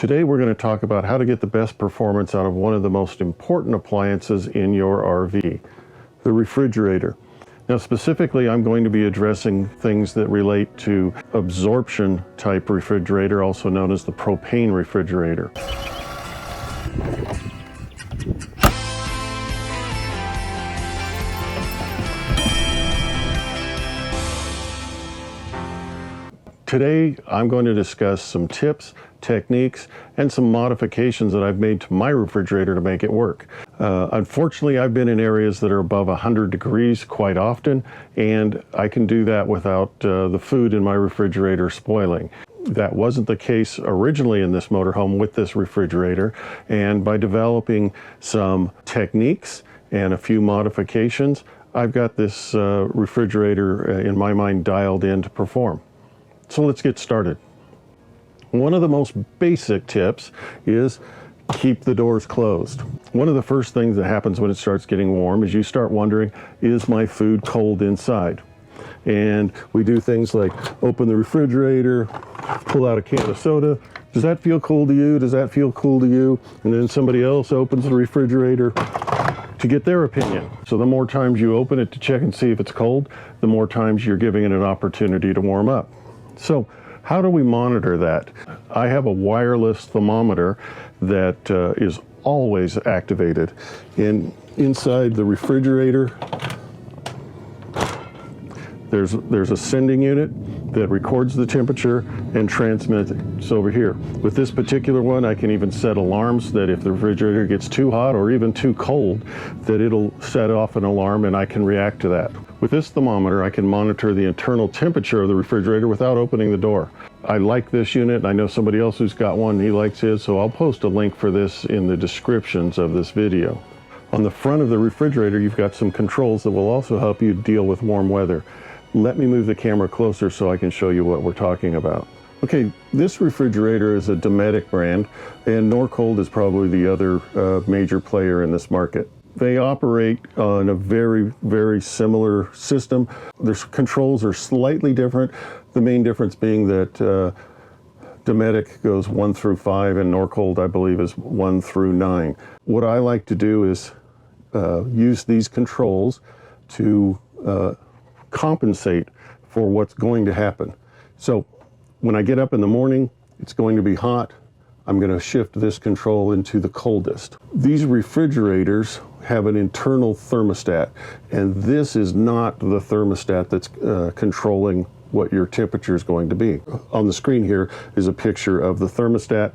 Today we're going to talk about how to get the best performance out of one of the most important appliances in your RV, the refrigerator. Now specifically I'm going to be addressing things that relate to absorption type refrigerator, also known as the propane refrigerator. Today, I'm going to discuss some tips, techniques, and some modifications that I've made to my refrigerator to make it work. Unfortunately, I've been in areas that are above 100 degrees quite often, and I can do that without the food in my refrigerator spoiling. That wasn't the case originally in this motorhome with this refrigerator, and by developing some techniques and a few modifications, I've got this refrigerator, in my mind, dialed in to perform. So let's get started. One of the most basic tips is keep the doors closed. One of the first things that happens when it starts getting warm is you start wondering, is my food cold inside? And we do things like open the refrigerator, pull out a can of soda. Does that feel cool to you? Does that feel cool to you? And then somebody else opens the refrigerator to get their opinion. So the more times you open it to check and see if it's cold, the more times you're giving it an opportunity to warm up. So how do we monitor that? I have a wireless thermometer that is always activated. Inside the refrigerator, there's a sending unit that records the temperature and transmits it. It's over here. With this particular one, I can even set alarms that if the refrigerator gets too hot or even too cold, that it'll set off an alarm and I can react to that. With this thermometer, I can monitor the internal temperature of the refrigerator without opening the door. I like this unit, and I know somebody else who's got one, and he likes his, so I'll post a link for this in the descriptions of this video. On the front of the refrigerator, you've got some controls that will also help you deal with warm weather. Let me move the camera closer so I can show you what we're talking about. Okay, this refrigerator is a Dometic brand, and Norcold is probably the other major player in this market. They operate on a very, very similar system. Their controls are slightly different. The main difference being that Dometic goes 1 through 5 and Norcold, I believe, is 1 through 9. What I like to do is use these controls to compensate for what's going to happen. So when I get up in the morning, it's going to be hot. I'm going to shift this control into the coldest. These refrigerators have an internal thermostat, and this is not the thermostat that's controlling what your temperature is going to be. On the screen here is a picture of the thermostat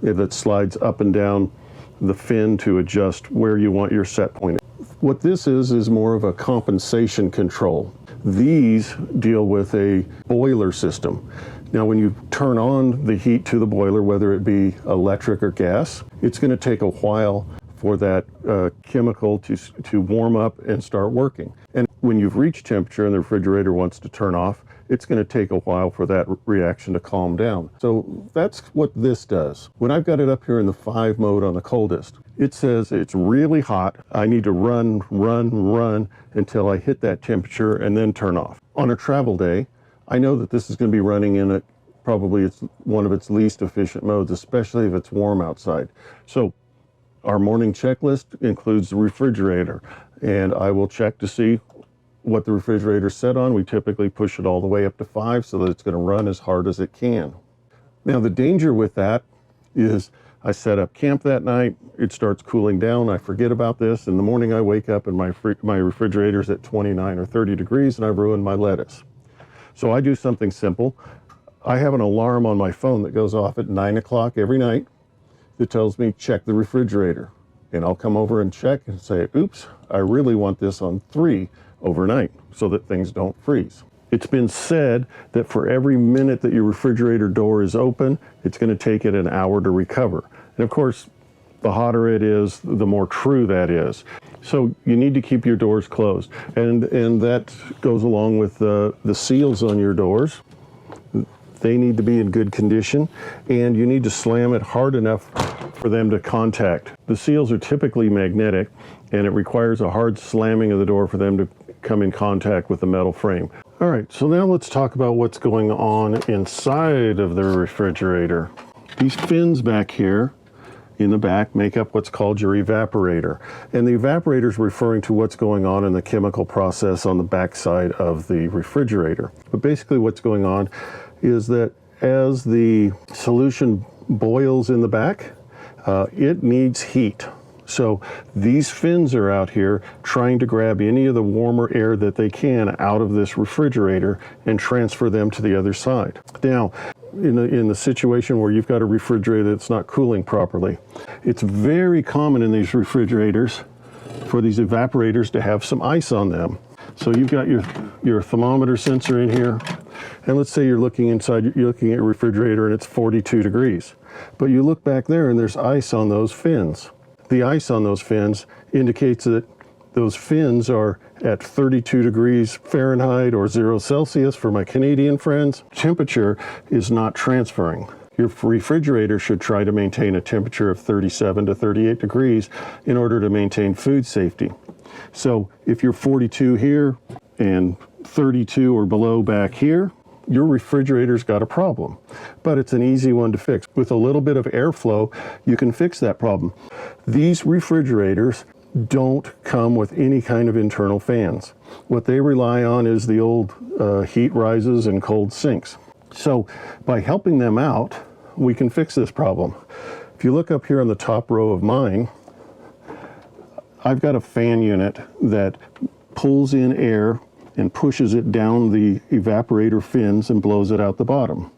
that slides up and down the fin to adjust where you want your set point. What this is more of a compensation control. These deal with a boiler system. Now when you turn on the heat to the boiler, whether it be electric or gas, it's going to take a while for that chemical to warm up and start working. And when you've reached temperature and the refrigerator wants to turn off, it's going to take a while for that reaction to calm down. So that's what this does. When I've got it up here in the 5 mode on the coldest, it says it's really hot. I need to run until I hit that temperature and then turn off. On a travel day, I know that this is going to be running in at probably it's one of its least efficient modes, especially if it's warm outside. So our morning checklist includes the refrigerator, and I will check to see what the refrigerator's set on. We typically push it all the way up to 5 so that it's going to run as hard as it can. Now the danger with that is I set up camp that night, it starts cooling down, I forget about this. In the morning I wake up and my refrigerator's at 29 or 30 degrees and I've ruined my lettuce. So I do something simple. I have an alarm on my phone that goes off at 9 o'clock every night that tells me check the refrigerator. And I'll come over and check and say, oops, I really want this on 3 overnight so that things don't freeze. It's been said that for every minute that your refrigerator door is open, it's going to take it an hour to recover. And of course, the hotter it is, the more true that is. So you need to keep your doors closed. And that goes along with the seals on your doors. They need to be in good condition, and you need to slam it hard enough for them to contact. The seals are typically magnetic, and it requires a hard slamming of the door for them to come in contact with the metal frame. All right, so now let's talk about what's going on inside of the refrigerator. These fins back here in the back make up what's called your evaporator. And the evaporator is referring to what's going on in the chemical process on the backside of the refrigerator. But basically what's going on is that as the solution boils in the back, it needs heat. So these fins are out here trying to grab any of the warmer air that they can out of this refrigerator and transfer them to the other side. Now, in the situation where you've got a refrigerator that's not cooling properly, it's very common in these refrigerators for these evaporators to have some ice on them. So you've got your thermometer sensor in here, and let's say you're looking inside, you're looking at a refrigerator and it's 42 degrees. But you look back there and there's ice on those fins. The ice on those fins indicates that those fins are at 32 degrees Fahrenheit or 0 Celsius for my Canadian friends. Temperature is not transferring. Your refrigerator should try to maintain a temperature of 37 to 38 degrees in order to maintain food safety. So if you're 42 here and 32 or below back here, your refrigerator's got a problem, but it's an easy one to fix. With a little bit of airflow, you can fix that problem. These refrigerators don't come with any kind of internal fans. What they rely on is the old heat rises and cold sinks. So by helping them out, we can fix this problem. If you look up here on the top row of mine, I've got a fan unit that pulls in air and pushes it down the evaporator fins and blows it out the bottom.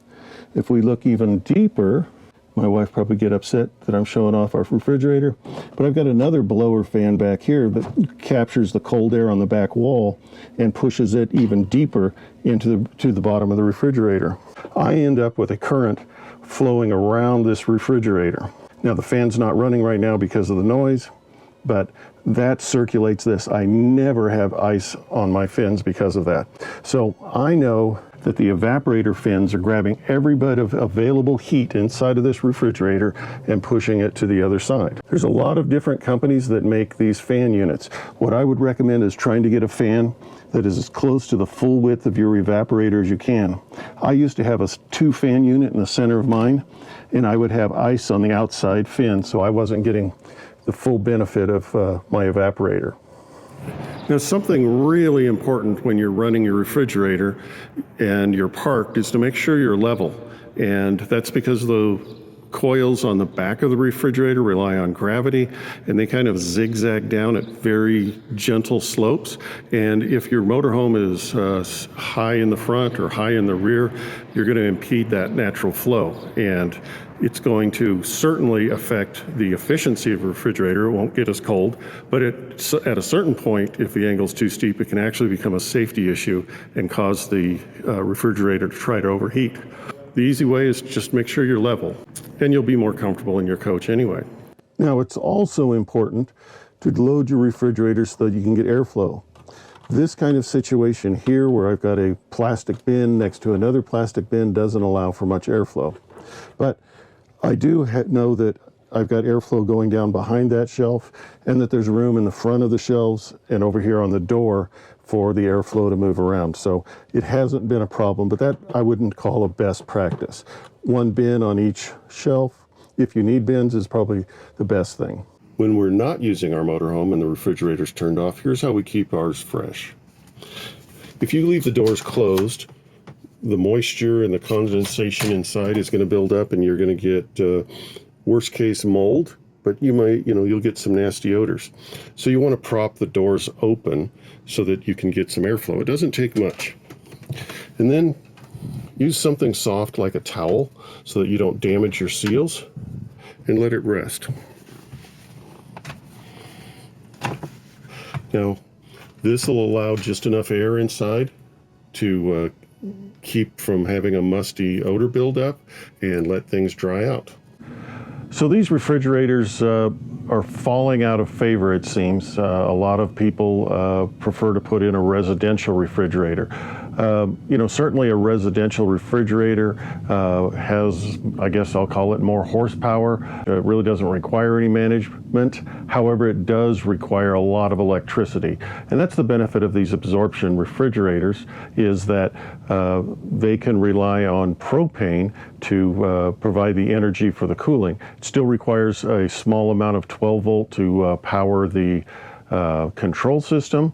If we look even deeper, my wife probably get upset that I'm showing off our refrigerator, but I've got another blower fan back here that captures the cold air on the back wall and pushes it even deeper into the bottom of the refrigerator. I end up with a current flowing around this refrigerator. Now the fan's not running right now because of the noise, but that circulates this. I never have ice on my fins because of that. So I know that the evaporator fins are grabbing every bit of available heat inside of this refrigerator and pushing it to the other side. There's a lot of different companies that make these fan units. What I would recommend is trying to get a fan that is as close to the full width of your evaporator as you can. I used to have a 2-fan unit in the center of mine, and I would have ice on the outside fin, so I wasn't getting the full benefit of my evaporator. Now, something really important when you're running your refrigerator and you're parked is to make sure you're level. And that's because the coils on the back of the refrigerator rely on gravity, and they kind of zigzag down at very gentle slopes. And if your motorhome is high in the front or high in the rear, you're going to impede that natural flow. And it's going to certainly affect the efficiency of the refrigerator. It won't get as cold, but at a certain point, if the angle's too steep, it can actually become a safety issue and cause the refrigerator to try to overheat. The easy way is just make sure you're level, and you'll be more comfortable in your coach anyway. Now, it's also important to load your refrigerator so that you can get airflow. This kind of situation here, where I've got a plastic bin next to another plastic bin, doesn't allow for much airflow. But I do know that I've got airflow going down behind that shelf, and that there's room in the front of the shelves and over here on the door for the airflow to move around. So it hasn't been a problem, but that I wouldn't call a best practice. One bin on each shelf, if you need bins, is probably the best thing. When we're not using our motorhome and the refrigerator's turned off, here's how we keep ours fresh. If you leave the doors closed, the moisture and the condensation inside is going to build up, and you're going to get worst case mold, but you'll get some nasty odors. So you want to prop the doors open so that you can get some airflow. It doesn't take much. And then use something soft like a towel so that you don't damage your seals, and let it rest. Now, this will allow just enough air inside to keep from having a musty odor buildup and let things dry out. So these refrigerators are falling out of favor, it seems. A lot of people prefer to put in a residential refrigerator. Certainly a residential refrigerator has, I guess I'll call it, more horsepower. It really doesn't require any management. However, it does require a lot of electricity. And that's the benefit of these absorption refrigerators, is that they can rely on propane to provide the energy for the cooling. It still requires a small amount of 12 volt to power the control system,